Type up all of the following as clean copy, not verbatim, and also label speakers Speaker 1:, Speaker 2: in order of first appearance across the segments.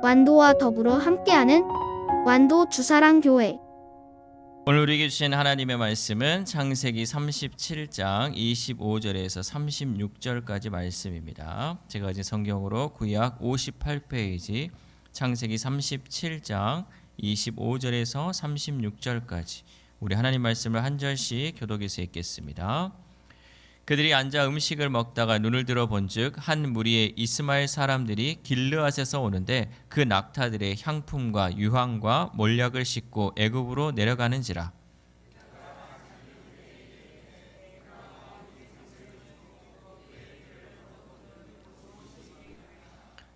Speaker 1: 완도와 더불어 함께하는 완도 주사랑교회.
Speaker 2: 오늘 우리에게 주신 하나님의 말씀은 창세기 37장 25절에서 36절까지 말씀입니다. 제가 가진 성경으로 구약 58페이지 창세기 37장 25절에서 36절까지 우리 하나님 말씀을 한 절씩 교독해서 읽겠습니다. 그들이 앉아 음식을 먹다가 눈을 들어 본즉 한 무리의 이스마엘 사람들이 길르앗에서 오는데 그 낙타들의 향품과 유황과 몰약을 싣고 애굽으로 내려가는지라.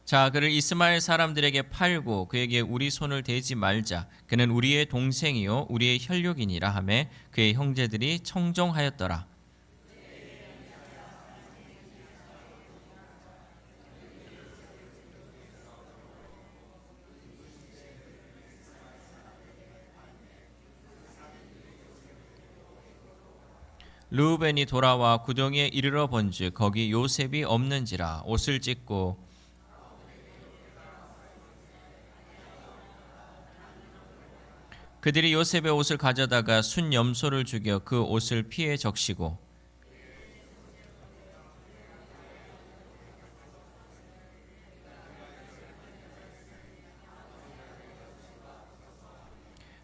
Speaker 2: 자, 그를 이스마엘 사람들에게 팔고 그에게 우리 손을 대지 말자. 그는 우리의 동생이요 우리의 혈육이니라 하매 그의 형제들이 청종하였더라. 르우벤이 돌아와 구덩이에 이르러 본즉 거기 요셉이 없는지라. 옷을 찢고 그들이 요셉의 옷을 가져다가 순 염소를 죽여 그 옷을 피에 적시고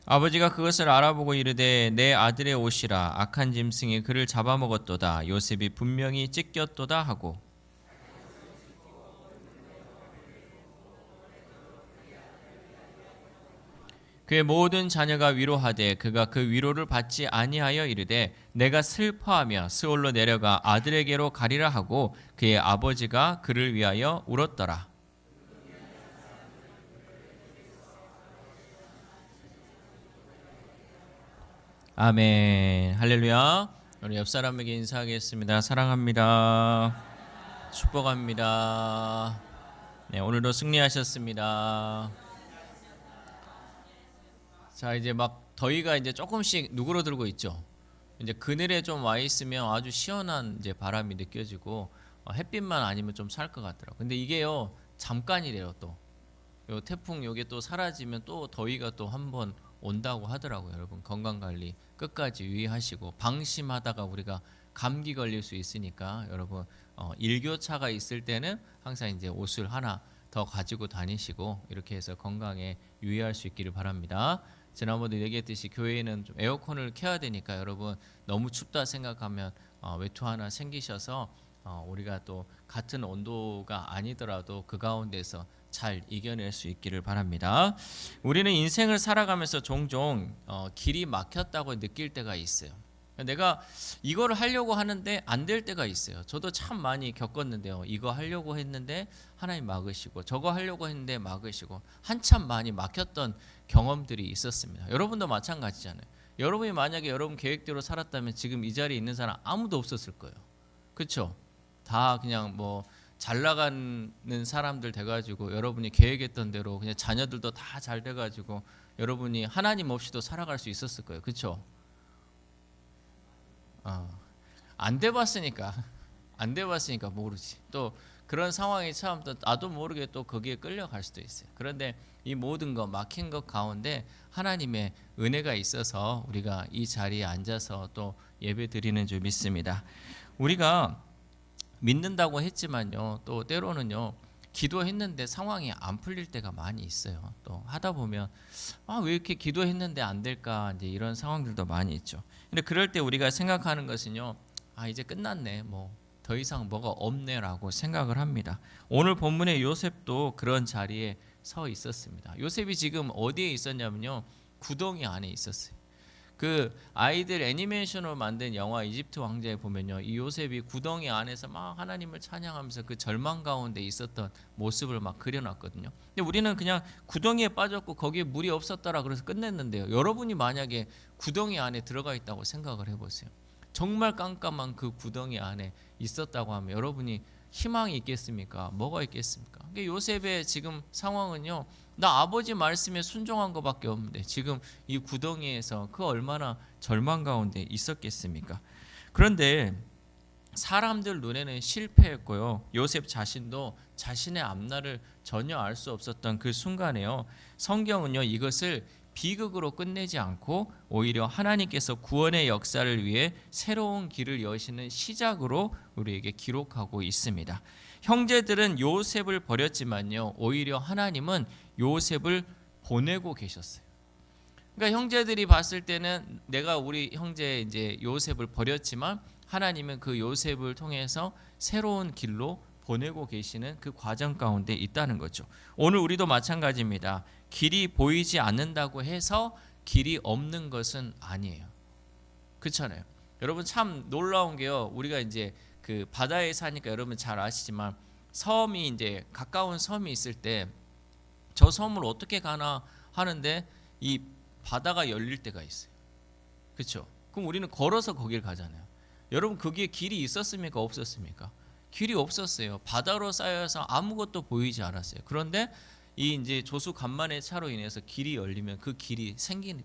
Speaker 2: 아버지가 그것을 알아보고 이르되 내 아들의 옷이라. 악한 짐승이 그를 잡아먹었도다. 요셉이 분명히 찢겼도다 하고 그의 모든 자녀가 위로하되 그가 그 위로를 받지 아니하여 이르되 내가 슬퍼하며 스올로 내려가 아들에게로 가리라 하고 그의 아버지가 그를 위하여 울었더라. 아멘. 할렐루야. 우리 옆 사람에게 인사하겠습니다. 사랑합니다. 축복합니다. 네, 오늘도 승리하셨습니다. 자, 이제 막 더위가 이제 조금씩 누그러들고 있죠. 이제 그늘에 좀 와 있으면 아주 시원한 이제 바람이 느껴지고 햇빛만 아니면 좀 살 것 같더라고요. 근데 이게요 잠깐이래요. 또 요 태풍 요게 또 사라지면 또 더위가 또 한번 온다고 하더라고요. 여러분 건강 관리 끝까지 유의하시고 방심하다가 우리가 감기 걸릴 수 있으니까 여러분 일교차가 있을 때는 항상 이제 옷을 하나 더 가지고 다니시고 이렇게 해서 건강에 유의할 수 있기를 바랍니다. 지난번에 얘기했듯이 교회에는 좀 에어컨을 켜야 되니까 여러분 너무 춥다 생각하면 외투 하나 챙기셔서 우리가 또 같은 온도가 아니더라도 그 가운데서 잘 이겨낼 수 있기를 바랍니다. 우리는 인생을 살아가면서 종종 길이 막혔다고 느낄 때가 있어요. 내가 이거를 하려고 하는데 안 될 때가 있어요. 저도 참 많이 겪었는데요. 이거 하려고 했는데 하나님 막으시고 저거 하려고 했는데 막으시고 한참 많이 막혔던 경험들이 있었습니다. 여러분도 마찬가지잖아요. 여러분이 만약에 여러분 계획대로 살았다면 지금 이 자리에 있는 사람 아무도 없었을 거예요. 그렇죠? 다 그냥 뭐 잘 나가는 사람들 돼가지고 여러분이 계획했던 대로 그냥 자녀들도 다 잘 돼가지고 여러분이 하나님 없이도 살아갈 수 있었을 거예요. 그렇죠? 안 돼봤으니까 모르지. 또 그런 상황이 참 또 나도 모르게 또 거기에 끌려갈 수도 있어요. 그런데 이 모든 거 막힌 것 가운데 하나님의 은혜가 있어서 우리가 이 자리에 앉아서 또 예배 드리는 줄 믿습니다. 우리가 믿는다고 했지만요, 또 때로는요 기도했는데 상황이 안 풀릴 때가 많이 있어요. 또 하다 보면 왜 이렇게 기도했는데 안 될까, 이제 이런 상황들도 많이 있죠. 근데 그럴 때 우리가 생각하는 것은요, 이제 끝났네, 뭐 더 이상 뭐가 없네라고 생각을 합니다. 오늘 본문의 요셉도 그런 자리에 서 있었습니다. 요셉이 지금 어디에 있었냐면요, 구덩이 안에 있었어요. 그 아이들 애니메이션으로 만든 영화 이집트 왕자에 보면요, 이 요셉이 구덩이 안에서 막 하나님을 찬양하면서 그 절망 가운데 있었던 모습을 막 그려놨거든요. 근데 우리는 그냥 구덩이에 빠졌고 거기에 물이 없었더라 그래서 끝냈는데요. 여러분이 만약에 구덩이 안에 들어가 있다고 생각을 해보세요. 정말 깜깜한 그 구덩이 안에 있었다고 하면 여러분이 희망이 있겠습니까? 뭐가 있겠습니까? 요셉의 지금 상황은요, 나 아버지 말씀에 순종한 것밖에 없는데 지금 이 구덩이에서 그 얼마나 절망 가운데 있었겠습니까? 그런데 사람들 눈에는 실패했고요. 요셉 자신도 자신의 앞날을 전혀 알 수 없었던 그 순간에요. 성경은요 이것을 비극으로 끝내지 않고 오히려 하나님께서 구원의 역사를 위해 새로운 길을 여시는 시작으로 우리에게 기록하고 있습니다. 형제들은 요셉을 버렸지만요. 오히려 하나님은 요셉을 보내고 계셨어요. 그러니까 형제들이 봤을 때는 내가 우리 형제 이제 요셉을 버렸지만 하나님은 그 요셉을 통해서 새로운 길로 보내고 계시는 그 과정 가운데 있다는 거죠. 오늘 우리도 마찬가지입니다. 길이 보이지 않는다고 해서 길이 없는 것은 아니에요. 그렇잖아요. 여러분 참 놀라운 게요. 우리가 이제 그 바다에 사니까 여러분 잘 아시지만 섬이 이제 가까운 섬이 있을 때 저 섬을 어떻게 가나 하는데 이 바다가 열릴 때가 있어요. 그렇죠? 그럼 우리는 걸어서 거길 가잖아요. 여러분 거기에 길이 있었습니까? 없었습니까? 길이 없었어요. 바다로 쌓여서 아무것도 보이지 않았어요. 그런데 이 이제 조수 간만의 차로 인해서 길이 열리면 그 길이 생기는.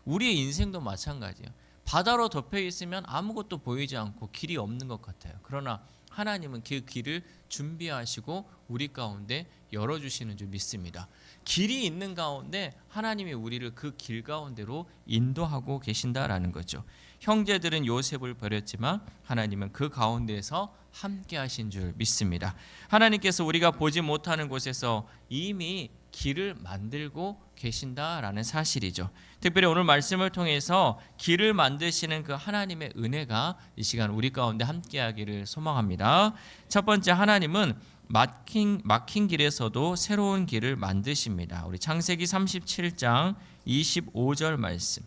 Speaker 2: 우리의 인생도 마찬가지예요. 바다로 덮여 있으면 아무것도 보이지 않고 길이 없는 것 같아요. 그러나 하나님은 그 길을 준비하시고 우리 가운데 열어주시는 줄 믿습니다. 길이 있는 가운데 하나님이 우리를 그 길 가운데로 인도하고 계신다라는 거죠. 형제들은 요셉을 버렸지만 하나님은 그 가운데에서 함께 하신 줄 믿습니다. 하나님께서 우리가 보지 못하는 곳에서 이미 길을 만들고 계신다라는 사실이죠. 특별히 오늘 말씀을 통해서 길을 만드시는 그 하나님의 은혜가 이 시간 우리 가운데 함께하기를 소망합니다. 첫 번째, 하나님은 막힌 길에서도 새로운 길을 만드십니다. 우리 창세기 37장 25절 말씀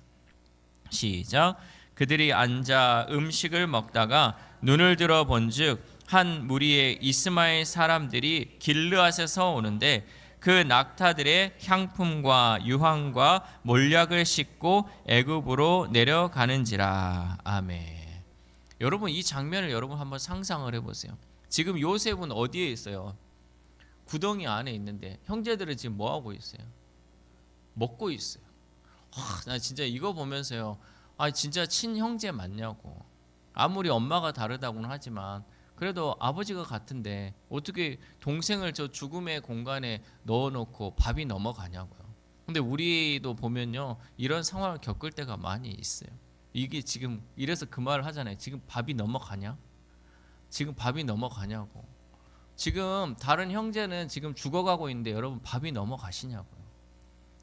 Speaker 2: 시작. 그들이 앉아 음식을 먹다가 눈을 들어 본즉 한 무리의 이스마엘 사람들이 길르앗에서 오는데 그 낙타들의 향품과 유황과 몰약을 싣고 애굽으로 내려가는지라. 아멘. 여러분 이 장면을 여러분 한번 상상을 해보세요. 지금 요셉은 어디에 있어요? 구덩이 안에 있는데 형제들은 지금 뭐 하고 있어요? 먹고 있어요. 나 진짜 이거 보면서요. 진짜 친형제 맞냐고. 아무리 엄마가 다르다고는 하지만 그래도 아버지가 같은데 어떻게 동생을 저 죽음의 공간에 넣어놓고 밥이 넘어가냐고요. 근데 우리도 보면요 이런 상황을 겪을 때가 많이 있어요. 이게 지금 이래서 그 말을 하잖아요. 지금 밥이 넘어가냐? 지금 밥이 넘어가냐고. 지금 다른 형제는 지금 죽어가고 있는데 여러분 밥이 넘어가시냐고요.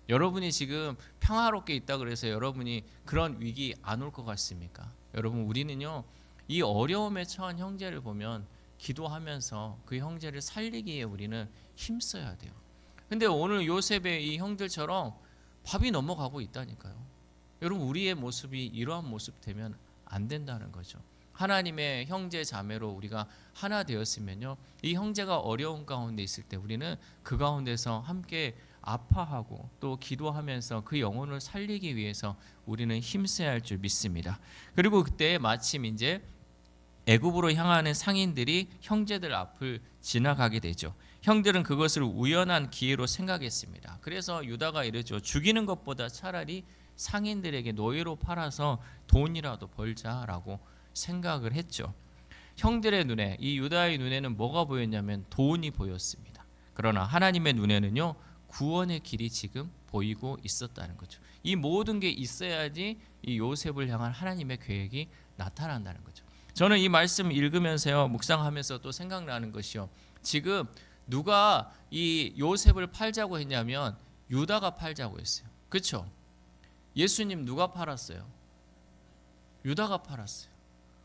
Speaker 2: 여러분이 지금 평화롭게 있다 그래서 여러분이 그런 위기 안 올 것 같습니까? 여러분 우리는요 이 어려움에 처한 형제를 보면 기도하면서 그 형제를 살리기 위해 우리는 힘써야 돼요. 근데 오늘 요셉의 이 형들처럼 밥이 넘어가고 있다니까요. 여러분 우리의 모습이 이러한 모습 되면 안 된다는 거죠. 하나님의 형제 자매로 우리가 하나 되었으면요 이 형제가 어려운 가운데 있을 때 우리는 그 가운데서 함께 아파하고 또 기도하면서 그 영혼을 살리기 위해서 우리는 힘써야 할 줄 믿습니다. 그리고 그때 마침 이제 애굽으로 향하는 상인들이 형제들 앞을 지나가게 되죠. 형들은 그것을 우연한 기회로 생각했습니다. 그래서 유다가 이르죠. 죽이는 것보다 차라리 상인들에게 노예로 팔아서 돈이라도 벌자라고 생각을 했죠. 형들의 눈에, 이 유다의 눈에는 뭐가 보였냐면 돈이 보였습니다. 그러나 하나님의 눈에는요 구원의 길이 지금 보이고 있었다는 거죠. 이 모든 게 있어야지 이 요셉을 향한 하나님의 계획이 나타난다는 거죠. 저는 이 말씀 읽으면서요 묵상하면서 또 생각나는 것이요. 지금 누가 이 요셉을 팔자고 했냐면 유다가 팔자고 했어요. 그렇죠? 예수님 누가 팔았어요? 유다가 팔았어요.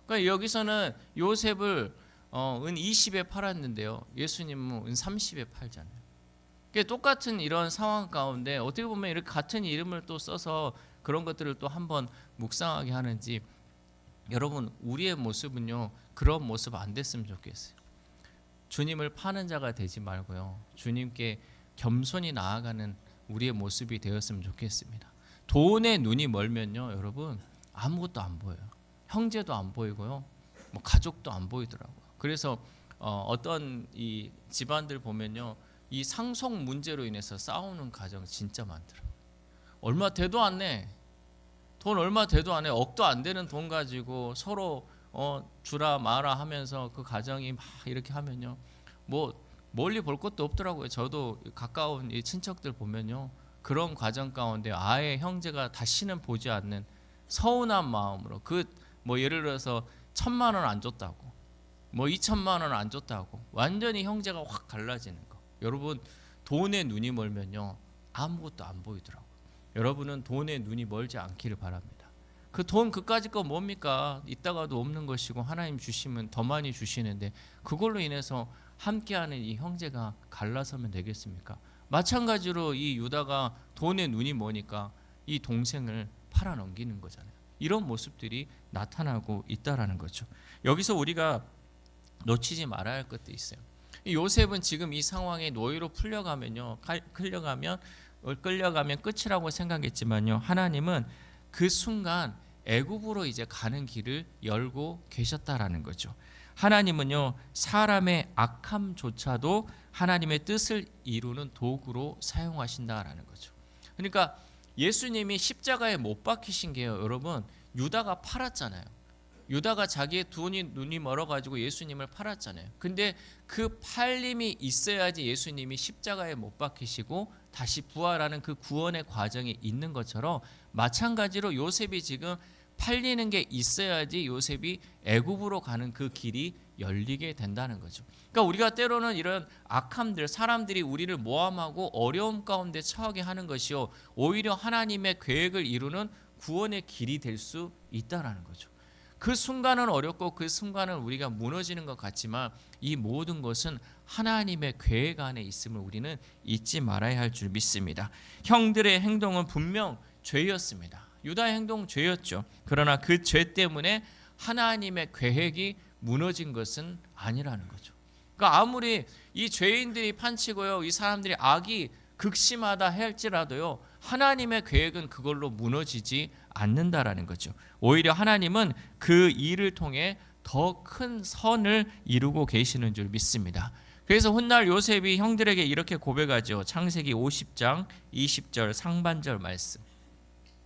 Speaker 2: 그러니까 여기서는 요셉을 은 20에 팔았는데요. 예수님은 은 30에 팔잖아요. 똑같은 이런 상황 가운데 어떻게 보면 이렇게 같은 이름을 또 써서 그런 것들을 또 한번 묵상하게 하는지 여러분 우리의 모습은요 그런 모습 안 됐으면 좋겠어요. 주님을 파는 자가 되지 말고요 주님께 겸손히 나아가는 우리의 모습이 되었으면 좋겠습니다. 돈에 눈이 멀면요 여러분 아무것도 안 보여요. 형제도 안 보이고요 뭐 가족도 안 보이더라고요. 그래서 어떤 이 집안들 보면요 이 상속 문제로 인해서 싸우는 가정 진짜 많더라고요. 얼마 돼도 안 내. 돈 얼마 돼도 안 해. 억도 안 되는 돈 가지고 서로 주라 마라 하면서 그 가정이 막 이렇게 하면요, 뭐 멀리 볼 것도 없더라고요. 저도 가까운 이 친척들 보면요, 그런 과정 가운데 아예 형제가 다시는 보지 않는 서운한 마음으로 그 뭐 예를 들어서 1,000만 원 안 줬다고, 뭐 2,000만 원 안 줬다고 완전히 형제가 확 갈라지는 거. 여러분, 돈에 눈이 멀면요 아무것도 안 보이더라고요. 여러분은 돈에 눈이 멀지 않기를 바랍니다. 그 돈 그까짓 거 뭡니까? 있다가도 없는 것이고 하나님 주시면 더 많이 주시는데 그걸로 인해서 함께하는 이 형제가 갈라서면 되겠습니까? 마찬가지로 이 유다가 돈에 눈이 머니까 이 동생을 팔아넘기는 거잖아요. 이런 모습들이 나타나고 있다라는 거죠. 여기서 우리가 놓치지 말아야 할 것도 있어요. 요셉은 지금 이 상황에 노예로 끌려가면 끝이라고 생각했지만요, 하나님은 그 순간 애굽으로 이제 가는 길을 열고 계셨다라는 거죠. 하나님은요, 사람의 악함조차도 하나님의 뜻을 이루는 도구로 사용하신다라는 거죠. 그러니까 예수님이 십자가에 못 박히신 게요, 여러분, 유다가 팔았잖아요. 유다가 자기의 눈이 멀어가지고 예수님을 팔았잖아요. 근데 그 팔림이 있어야지 예수님이 십자가에 못 박히시고 다시 부활하는 그 구원의 과정이 있는 것처럼, 마찬가지로 요셉이 지금 팔리는 게 있어야지 요셉이 애굽으로 가는 그 길이 열리게 된다는 거죠. 그러니까 우리가 때로는 이런 악함들, 사람들이 우리를 모함하고 어려움 가운데 처하게 하는 것이요, 오히려 하나님의 계획을 이루는 구원의 길이 될 수 있다라는 거죠. 그 순간은 어렵고 그 순간은 우리가 무너지는 것 같지만 이 모든 것은 하나님의 계획 안에 있음을 우리는 잊지 말아야 할 줄 믿습니다. 형들의 행동은 분명 죄였습니다. 유다의 행동은 죄였죠. 그러나 그 죄 때문에 하나님의 계획이 무너진 것은 아니라는 거죠. 그러니까 아무리 이 죄인들이 판치고요, 이 사람들이 악이 극심하다 할지라도요, 하나님의 계획은 그걸로 무너지지 않는다라는 거죠. 오히려 하나님은 그 일을 통해 더 큰 선을 이루고 계시는 줄 믿습니다. 그래서 훗날 요셉이 형들에게 이렇게 고백하죠. 창세기 50장 20절 상반절 말씀.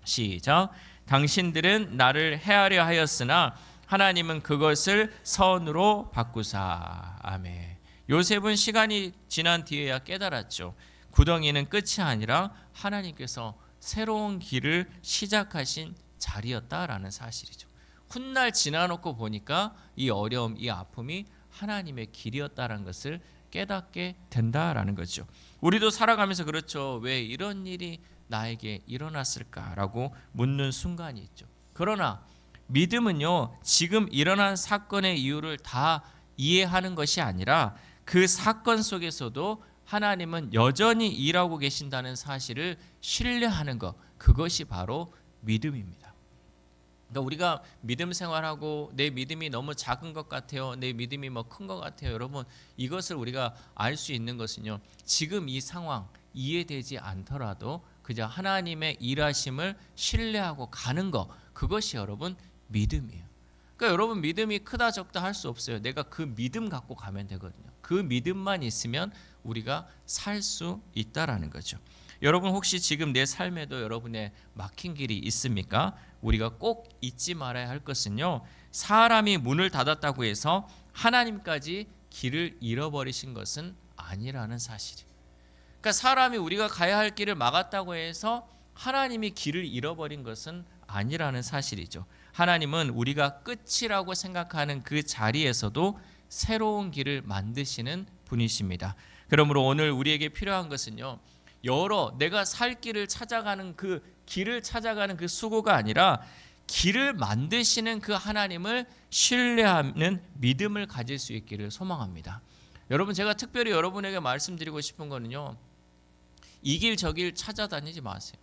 Speaker 2: 시작. 당신들은 나를 해하려 하였으나 하나님은 그것을 선으로 바꾸사. 아멘. 요셉은 시간이 지난 뒤에야 깨달았죠. 구덩이는 끝이 아니라 하나님께서 새로운 길을 시작하신 자리였다라는 사실이죠. 훗날 지나놓고 보니까 이 어려움, 이 아픔이 하나님의 길이었다라는 것을 깨닫게 된다라는 거죠. 우리도 살아가면서 그렇죠. 왜 이런 일이 나에게 일어났을까라고 묻는 순간이 있죠. 그러나 믿음은요, 지금 일어난 사건의 이유를 다 이해하는 것이 아니라 그 사건 속에서도 하나님은 여전히 일하고 계신다는 사실을 신뢰하는 것, 그것이 바로 믿음입니다. 그러니까 우리가 믿음 생활하고 내 믿음이 너무 작은 것 같아요, 내 믿음이 뭐 큰 것 같아요. 여러분, 이것을 우리가 알 수 있는 것은요, 지금 이 상황 이해되지 않더라도 그저 하나님의 일하심을 신뢰하고 가는 것, 그것이 여러분 믿음이에요. 그러니까 여러분, 믿음이 크다 적다 할 수 없어요. 내가 그 믿음 갖고 가면 되거든요. 그 믿음만 있으면 우리가 살 수 있다라는 거죠. 여러분, 혹시 지금 내 삶에도 여러분의 막힌 길이 있습니까? 우리가 꼭 잊지 말아야 할 것은요, 사람이 문을 닫았다고 해서 하나님까지 길을 잃어버리신 것은 아니라는 사실이에요. 그러니까 사람이 우리가 가야 할 길을 막았다고 해서 하나님이 길을 잃어버린 것은 아니라는 사실이죠. 하나님은 우리가 끝이라고 생각하는 그 자리에서도 새로운 길을 만드시는 분이십니다. 그러므로 오늘 우리에게 필요한 것은요, 내가 살 길을 찾아가는 그 길을 찾아가는 그 수고가 아니라 길을 만드시는 그 하나님을 신뢰하는 믿음을 가질 수 있기를 소망합니다. 여러분, 제가 특별히 여러분에게 말씀드리고 싶은 거는요, 이 길 저 길 찾아다니지 마세요.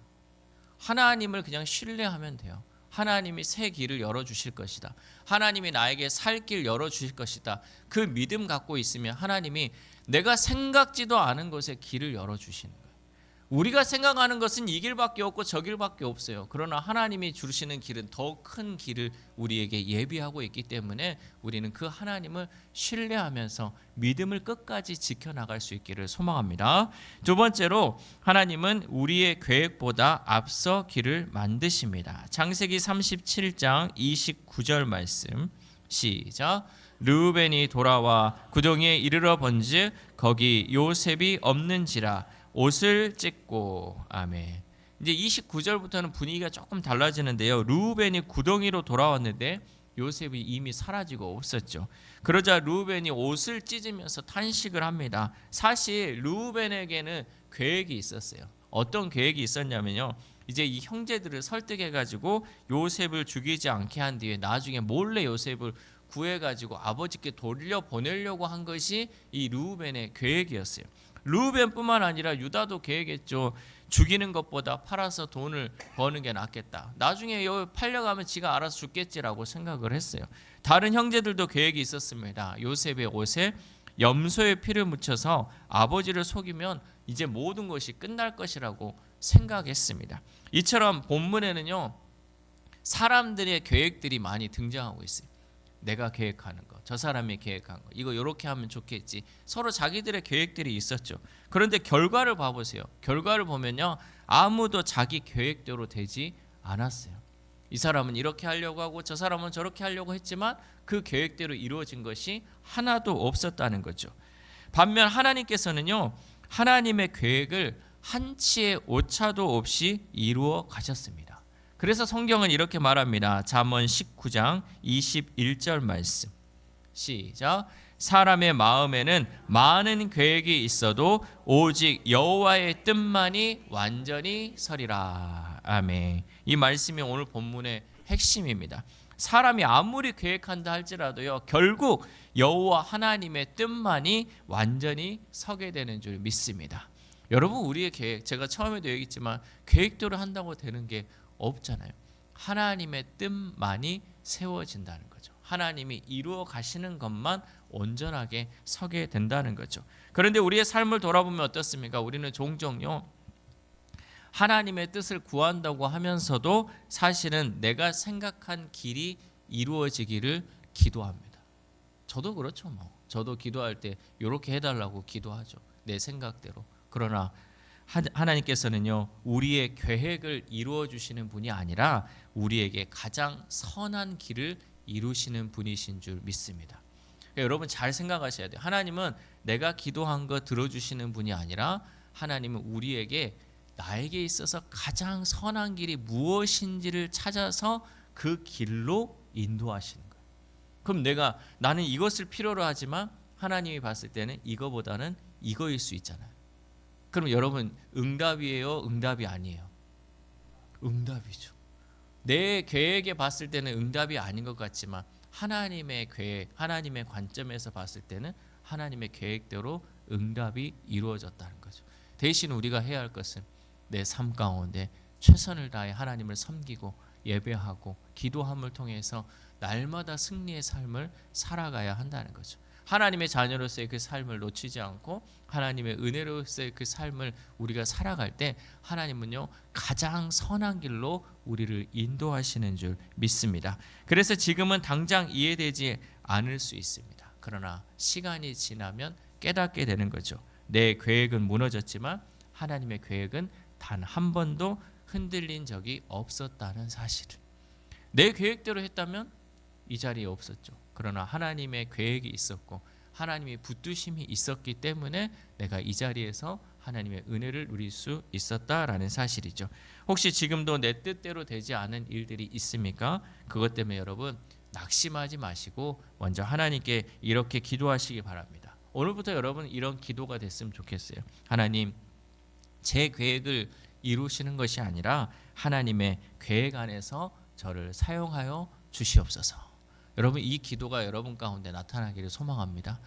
Speaker 2: 하나님을 그냥 신뢰하면 돼요. 하나님이 새 길을 열어주실 것이다. 하나님이 나에게 살 길 열어주실 것이다. 그 믿음 갖고 있으면 하나님이 내가 생각지도 않은 곳에 길을 열어주시는 거예요. 우리가 생각하는 것은 이 길밖에 없고 저 길밖에 없어요. 그러나 하나님이 주시는 길은 더 큰 길을 우리에게 예비하고 있기 때문에 우리는 그 하나님을 신뢰하면서 믿음을 끝까지 지켜나갈 수 있기를 소망합니다. 두 번째로, 하나님은 우리의 계획보다 앞서 길을 만드십니다. 창세기 37장 29절 말씀 시작. 르우벤이 돌아와 구덩이에 이르러 본즉 거기 요셉이 없는지라 옷을 찢고. 아멘. 이제 29절부터는 분위기가 조금 달라지는데요. 르우벤이 구덩이로 돌아왔는데 요셉이 이미 사라지고 없었죠. 그러자 르우벤이 옷을 찢으면서 탄식을 합니다. 사실 르우벤에게는 계획이 있었어요. 어떤 계획이 있었냐면요. 이제 이 형제들을 설득해가지고 요셉을 죽이지 않게 한 뒤에 나중에 몰래 요셉을 구해가지고 아버지께 돌려보내려고 한 것이 이 르우벤의 계획이었어요. 르우벤뿐만 아니라 유다도 계획했죠. 죽이는 것보다 팔아서 돈을 버는 게 낫겠다. 나중에 팔려가면 지가 알아서 죽겠지라고 생각을 했어요. 다른 형제들도 계획이 있었습니다. 요셉의 옷에 염소의 피를 묻혀서 아버지를 속이면 이제 모든 것이 끝날 것이라고 생각했습니다. 이처럼 본문에는요, 사람들의 계획들이 많이 등장하고 있어요. 내가 계획하는 거, 저 사람이 계획한 거, 이거 이렇게 하면 좋겠지. 서로 자기들의 계획들이 있었죠. 그런데 결과를 봐보세요. 결과를 보면요, 아무도 자기 계획대로 되지 않았어요. 이 사람은 이렇게 하려고 하고 저 사람은 저렇게 하려고 했지만 그 계획대로 이루어진 것이 하나도 없었다는 거죠. 반면 하나님께서는요, 하나님의 계획을 한치의 오차도 없이 이루어 가셨습니다. 그래서 성경은 이렇게 말합니다. 잠언 19장 21절 말씀. 시작. 사람의 마음에는 많은 계획이 있어도 오직 여호와의 뜻만이 완전히 서리라. 아멘. 이 말씀이 오늘 본문의 핵심입니다. 사람이 아무리 계획한다 할지라도요, 결국 여호와 하나님의 뜻만이 완전히 서게 되는 줄 믿습니다. 여러분, 우리의 계획, 제가 처음에도 얘기했지만 계획대로 한다고 되는 게 없잖아요. 하나님의 뜻만이 세워진다는 거죠. 하나님이 이루어 가시는 것만 온전하게 서게 된다는 거죠. 그런데 우리의 삶을 돌아보면 어떻습니까? 우리는 종종요, 하나님의 뜻을 구한다고 하면서도 사실은 내가 생각한 길이 이루어지기를 기도합니다. 저도 그렇죠. 저도 기도할 때 이렇게 해달라고 기도하죠. 내 생각대로. 그러나 하나님께서는요, 우리의 계획을 이루어 주시는 분이 아니라 우리에게 가장 선한 길을 이루시는 분이신 줄 믿습니다. 그러니까 여러분 잘 생각하셔야 돼요. 하나님은 내가 기도한 거 들어주시는 분이 아니라 하나님은 우리에게 나에게 있어서 가장 선한 길이 무엇인지를 찾아서 그 길로 인도하시는 거예요. 그럼 나는 이것을 필요로 하지만 하나님이 봤을 때는 이거보다는 이거일 수 있잖아요. 그럼 여러분, 응답이에요? 응답이 아니에요? 응답이죠. 내 계획에 봤을 때는 응답이 아닌 것 같지만 하나님의 계획, 하나님의 관점에서 봤을 때는 하나님의 계획대로 응답이 이루어졌다는 거죠. 대신 우리가 해야 할 것은 내 삶 가운데 최선을 다해 하나님을 섬기고 예배하고 기도함을 통해서 날마다 승리의 삶을 살아가야 한다는 거죠. 하나님의 자녀로서의 그 삶을 놓치지 않고 하나님의 은혜로서의 그 삶을 우리가 살아갈 때 하나님은요, 가장 선한 길로 우리를 인도하시는 줄 믿습니다. 그래서 지금은 당장 이해되지 않을 수 있습니다. 그러나 시간이 지나면 깨닫게 되는 거죠. 내 계획은 무너졌지만 하나님의 계획은 단 한 번도 흔들린 적이 없었다는 사실을. 내 계획대로 했다면 이 자리에 없었죠. 그러나 하나님의 계획이 있었고 하나님의 붙드심이 있었기 때문에 내가 이 자리에서 하나님의 은혜를 누릴 수 있었다라는 사실이죠. 혹시 지금도 내 뜻대로 되지 않은 일들이 있습니까? 그것 때문에 여러분 낙심하지 마시고 먼저 하나님께 이렇게 기도하시기 바랍니다. 오늘부터 여러분 이런 기도가 됐으면 좋겠어요. 하나님, 제 계획을 이루시는 것이 아니라 하나님의 계획 안에서 저를 사용하여 주시옵소서. 여러분, 이 기도가 여러분 가운데 나타나기를 소망합니다.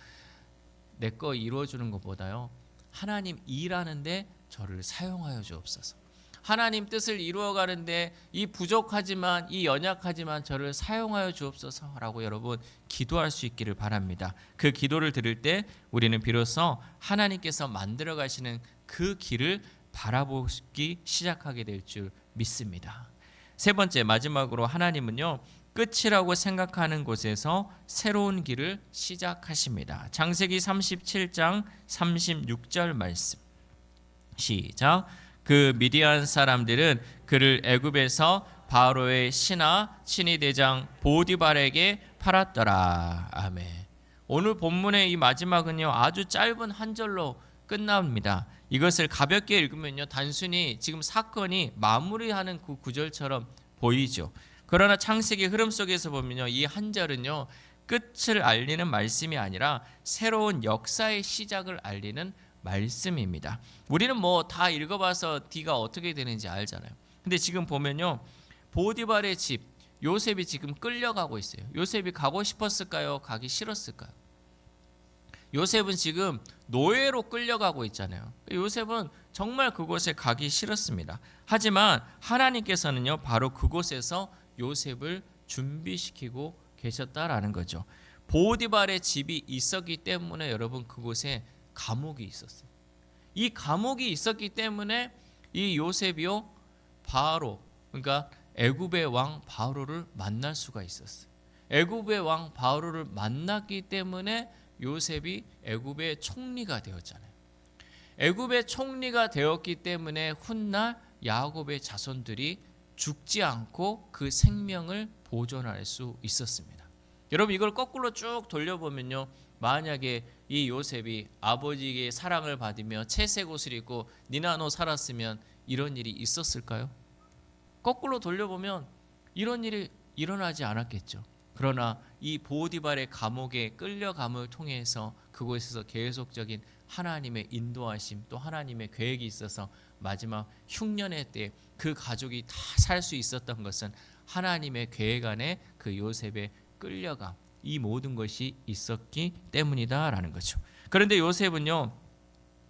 Speaker 2: 내 거 이루어주는 것보다요, 하나님 일하는데 저를 사용하여 주옵소서. 하나님 뜻을 이루어가는데 이 부족하지만 이 연약하지만 저를 사용하여 주옵소서라고 여러분 기도할 수 있기를 바랍니다. 그 기도를 들을 때 우리는 비로소 하나님께서 만들어 가시는 그 길을 바라보기 시작하게 될 줄 믿습니다. 세 번째, 마지막으로 하나님은요, 끝이라고 생각하는 곳에서 새로운 길을 시작하십니다. 창세기 37장 36절 말씀. 시작. 그 미디안 사람들은 그를 애굽에서 바로의 신하 친위 대장 보디발에게 팔았더라. 아멘. 오늘 본문의 이 마지막은요, 아주 짧은 한 절로 끝납니다. 이것을 가볍게 읽으면요, 단순히 지금 사건이 마무리하는 그 구절처럼 보이죠. 그러나 창세기 흐름 속에서 보면요, 이 한 절은요, 끝을 알리는 말씀이 아니라 새로운 역사의 시작을 알리는 말씀입니다. 우리는 뭐 다 읽어봐서 뒤가 어떻게 되는지 알잖아요. 근데 지금 보면요, 보디발의 집, 요셉이 지금 끌려가고 있어요. 요셉이 가고 싶었을까요? 가기 싫었을까요? 요셉은 지금 노예로 끌려가고 있잖아요. 요셉은 정말 그곳에 가기 싫었습니다. 하지만 하나님께서는요, 바로 그곳에서 요셉을 준비시키고 계셨다라는 거죠. 보디발의 집이 있었기 때문에 여러분 그곳에 감옥이 있었어요. 이 감옥이 있었기 때문에 이 요셉이요, 바로, 그러니까 애굽의 왕 바로를 만날 수가 있었어요. 애굽의 왕 바로를 만났기 때문에 요셉이 애굽의 총리가 되었잖아요. 애굽의 총리가 되었기 때문에 훗날 야곱의 자손들이 죽지 않고 그 생명을 보존할 수 있었습니다. 여러분, 이걸 거꾸로 쭉 돌려보면요, 만약에 이 요셉이 아버지의 사랑을 받으며 채색 옷을 입고 니나노 살았으면 이런 일이 있었을까요? 거꾸로 돌려보면 이런 일이 일어나지 않았겠죠. 그러나 이 보디발의 감옥에 끌려감을 통해서 그곳에서 계속적인 하나님의 인도하심, 또 하나님의 계획이 있어서 마지막 흉년의 때 그 가족이 다 살 수 있었던 것은 하나님의 계획 안에 그 요셉의 끌려감, 이 모든 것이 있었기 때문이다라는 거죠. 그런데 요셉은요,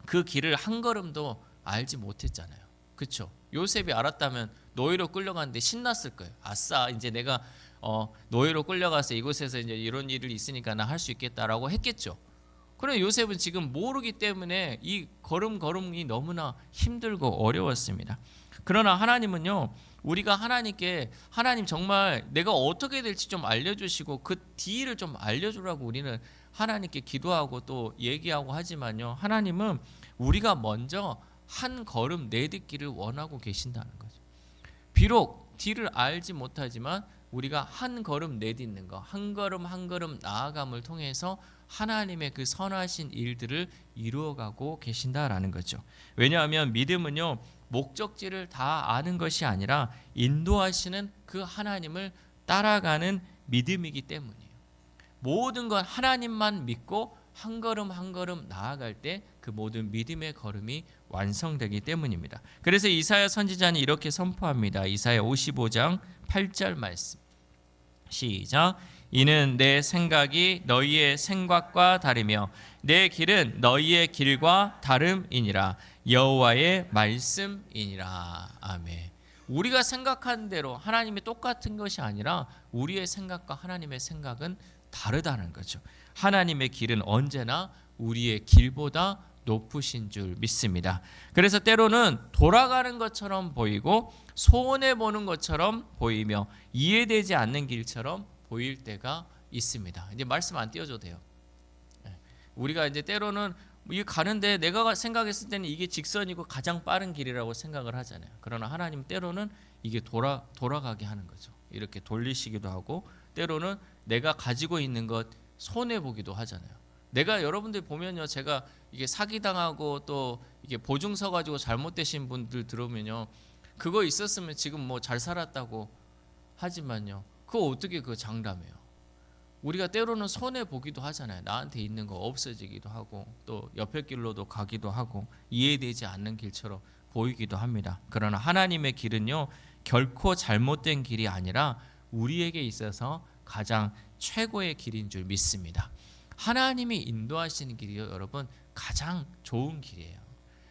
Speaker 2: 그 길을 한 걸음도 알지 못했잖아요. 그렇죠? 요셉이 알았다면 노예로 끌려갔는데 신났을 거예요. 아싸, 이제 내가 노예로 끌려가서 이곳에서 이제 이런 일이 있으니까 나 할 수 있겠다라고 했겠죠. 그런데 요셉은 지금 모르기 때문에 이 걸음걸음이 너무나 힘들고 어려웠습니다. 그러나 하나님은요, 우리가 하나님께 하나님 정말 내가 어떻게 될지 좀 알려주시고 그 뒤를 좀 알려주라고 우리는 하나님께 기도하고 또 얘기하고 하지만요, 하나님은 우리가 먼저 한 걸음 내딛기를 원하고 계신다는 거죠. 비록 뒤를 알지 못하지만 우리가 한 걸음 내딛는 거, 한 걸음 한 걸음 나아감을 통해서 하나님의 그 선하신 일들을 이루어가고 계신다라는 거죠. 왜냐하면 믿음은요, 목적지를 다 아는 것이 아니라 인도하시는 그 하나님을 따라가는 믿음이기 때문이에요. 모든 건 하나님만 믿고 한 걸음 한 걸음 나아갈 때 그 모든 믿음의 걸음이 완성되기 때문입니다. 그래서 이사야 선지자는 이렇게 선포합니다. 이사야 55장 8절 말씀. 시작. 이는 내 생각이 너희의 생각과 다르며 내 길은 너희의 길과 다름이니라. 여호와의 말씀이니라. 아멘. 우리가 생각하는 대로 하나님이 똑같은 것이 아니라 우리의 생각과 하나님의 생각은 다르다는 거죠. 하나님의 길은 언제나 우리의 길보다 높으신 줄 믿습니다. 그래서 때로는 돌아가는 것처럼 보이고 손해보는 것처럼 보이며 이해되지 않는 길처럼 보일 때가 있습니다. 이제 말씀 안 띄워줘도 돼요. 우리가 이제 때로는 이 가는데 내가 생각했을 때는 이게 직선이고 가장 빠른 길이라고 생각을 하잖아요. 그러나 하나님 때로는 이게 돌아가게 하는 거죠. 이렇게 돌리시기도 하고 때로는 내가 가지고 있는 것 손해보기도 하잖아요. 내가 여러분들 보면요, 제가 이게 사기당하고 또 이게 보증서 가지고 잘못되신 분들 들으면요, 그거 있었으면 지금 뭐 잘 살았다고 하지만요, 그거 어떻게 그 장담해요? 우리가 때로는 손해 보기도 하잖아요. 나한테 있는 거 없어지기도 하고 또 옆에 길로도 가기도 하고 이해되지 않는 길처럼 보이기도 합니다. 그러나 하나님의 길은요, 결코 잘못된 길이 아니라 우리에게 있어서 가장 최고의 길인 줄 믿습니다. 하나님이 인도하시는 길이요, 여러분, 가장 좋은 길이에요.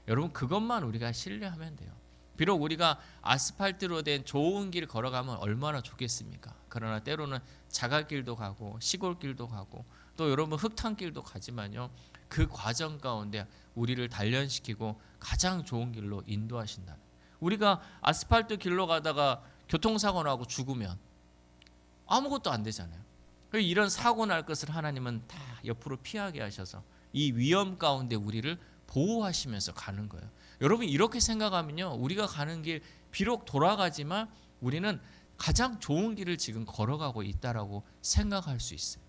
Speaker 2: 여러분, 그것만 우리가 신뢰하면 돼요. 비록 우리가 아스팔트로 된 좋은 길 걸어가면 얼마나 좋겠습니까? 그러나 때로는 자갈길도 가고 시골길도 가고 또 여러분 흙탕길도 가지만요, 그 과정 가운데 우리를 단련시키고 가장 좋은 길로 인도하신다. 우리가 아스팔트 길로 가다가 교통사고 나고 죽으면 아무것도 안 되잖아요. 이런 사고 날 것을 하나님은 다 옆으로 피하게 하셔서 이 위험 가운데 우리를 보호하시면서 가는 거예요. 여러분, 이렇게 생각하면요, 우리가 가는 길 비록 돌아가지만 우리는 가장 좋은 길을 지금 걸어가고 있다라고 생각할 수 있어요.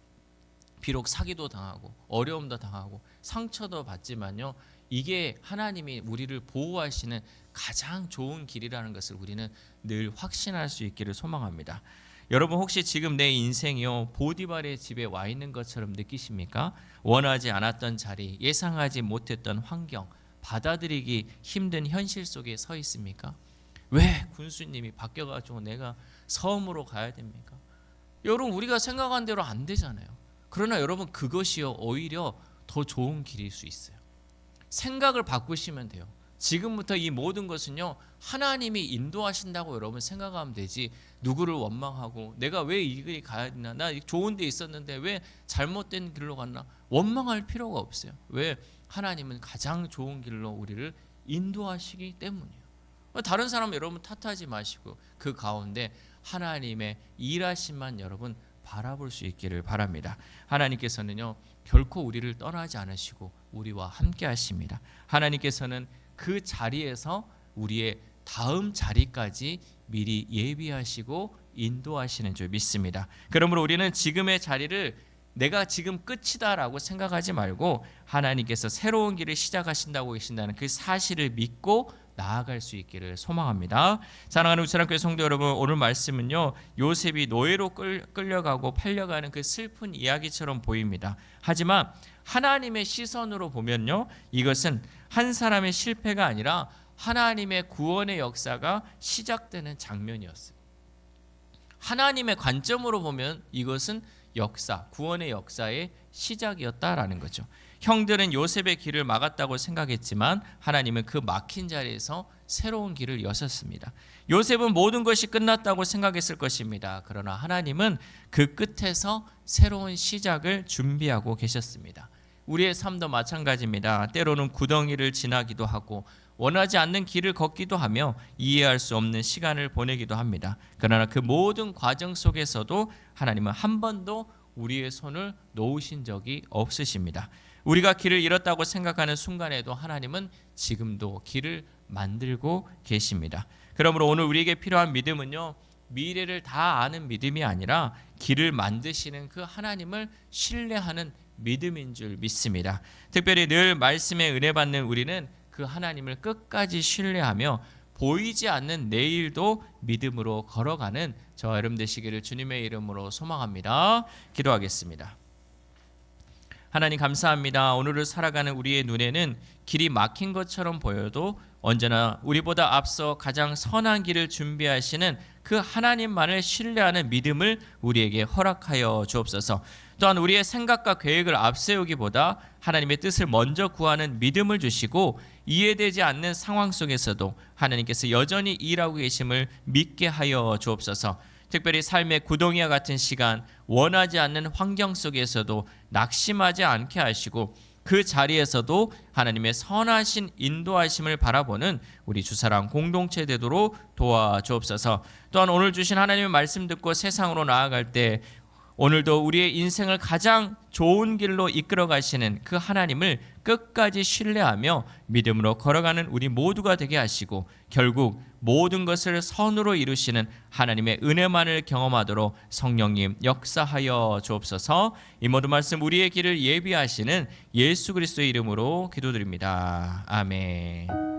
Speaker 2: 비록 사기도 당하고 어려움도 당하고 상처도 받지만요, 이게 하나님이 우리를 보호하시는 가장 좋은 길이라는 것을 우리는 늘 확신할 수 있기를 소망합니다. 여러분, 혹시 지금 내 인생이요 보디발의 집에 와 있는 것처럼 느끼십니까? 원하지 않았던 자리, 예상하지 못했던 환경, 받아들이기 힘든 현실 속에 서 있습니까? 왜 군수님이 바뀌어가지고 내가 섬으로 가야 됩니까? 여러분, 우리가 생각한 대로 안 되잖아요. 그러나 여러분, 그것이요 오히려 더 좋은 길일 수 있어요. 생각을 바꾸시면 돼요. 지금부터 이 모든 것은요 하나님이 인도하신다고 여러분 생각하면 되지, 누구를 원망하고 내가 왜 이 길이 가야 되나, 나 좋은 데 있었는데 왜 잘못된 길로 갔나, 원망할 필요가 없어요. 왜? 하나님은 가장 좋은 길로 우리를 인도하시기 때문이에요. 다른 사람 여러분 탓하지 마시고 그 가운데 하나님의 일하심만 여러분 바라볼 수 있기를 바랍니다. 하나님께서는요 결코 우리를 떠나지 않으시고 우리와 함께 하십니다. 하나님께서는 그 자리에서 우리의 다음 자리까지 미리 예비하시고 인도하시는 줄 믿습니다. 그러므로 우리는 지금의 자리를 내가 지금 끝이다라고 생각하지 말고 하나님께서 새로운 길을 시작하신다고 계신다는 그 사실을 믿고 나아갈 수 있기를 소망합니다. 사랑하는 우찬학교회 성도 여러분, 오늘 말씀은요 요셉이 노예로 끌려가고 팔려가는 그 슬픈 이야기처럼 보입니다. 하지만 하나님의 시선으로 보면요 이것은 한 사람의 실패가 아니라 하나님의 구원의 역사가 시작되는 장면이었어요. 하나님의 관점으로 보면 이것은 역사, 구원의 역사의 시작이었다라는 거죠. 형들은 요셉의 길을 막았다고 생각했지만 하나님은 그 막힌 자리에서 새로운 길을 여셨습니다. 요셉은 모든 것이 끝났다고 생각했을 것입니다. 그러나 하나님은 그 끝에서 새로운 시작을 준비하고 계셨습니다. 우리의 삶도 마찬가지입니다. 때로는 구덩이를 지나기도 하고 원하지 않는 길을 걷기도 하며 이해할 수 없는 시간을 보내기도 합니다. 그러나 그 모든 과정 속에서도 하나님은 한 번도 우리의 손을 놓으신 적이 없으십니다. 우리가 길을 잃었다고 생각하는 순간에도 하나님은 지금도 길을 만들고 계십니다. 그러므로 오늘 우리에게 필요한 믿음은요 미래를 다 아는 믿음이 아니라 길을 만드시는 그 하나님을 신뢰하는 믿음인 줄 믿습니다. 특별히 늘 말씀에 은혜 받는 우리는 그 하나님을 끝까지 신뢰하며 보이지 않는 내일도 믿음으로 걸어가는 저와 여러분 되시기를 주님의 이름으로 소망합니다. 기도하겠습니다. 하나님 감사합니다. 오늘을 살아가는 우리의 눈에는 길이 막힌 것처럼 보여도 언제나 우리보다 앞서 가장 선한 길을 준비하시는 그 하나님만을 신뢰하는 믿음을 우리에게 허락하여 주옵소서. 또한 우리의 생각과 계획을 앞세우기보다 하나님의 뜻을 먼저 구하는 믿음을 주시고 이해되지 않는 상황 속에서도 하나님께서 여전히 일하고 계심을 믿게 하여 주옵소서. 특별히 삶의 구덩이와 같은 시간, 원하지 않는 환경 속에서도 낙심하지 않게 하시고 그 자리에서도 하나님의 선하신 인도하심을 바라보는 우리 주사랑 공동체 되도록 도와주옵소서. 또한 오늘 주신 하나님의 말씀 듣고 세상으로 나아갈 때 오늘도 우리의 인생을 가장 좋은 길로 이끌어 가시는 그 하나님을 끝까지 신뢰하며 믿음으로 걸어가는 우리 모두가 되게 하시고 결국 모든 것을 선으로 이루시는 하나님의 은혜만을 경험하도록 성령님 역사하여 주옵소서. 이 모든 말씀 우리의 길을 예비하시는 예수 그리스도의 이름으로 기도드립니다. 아멘.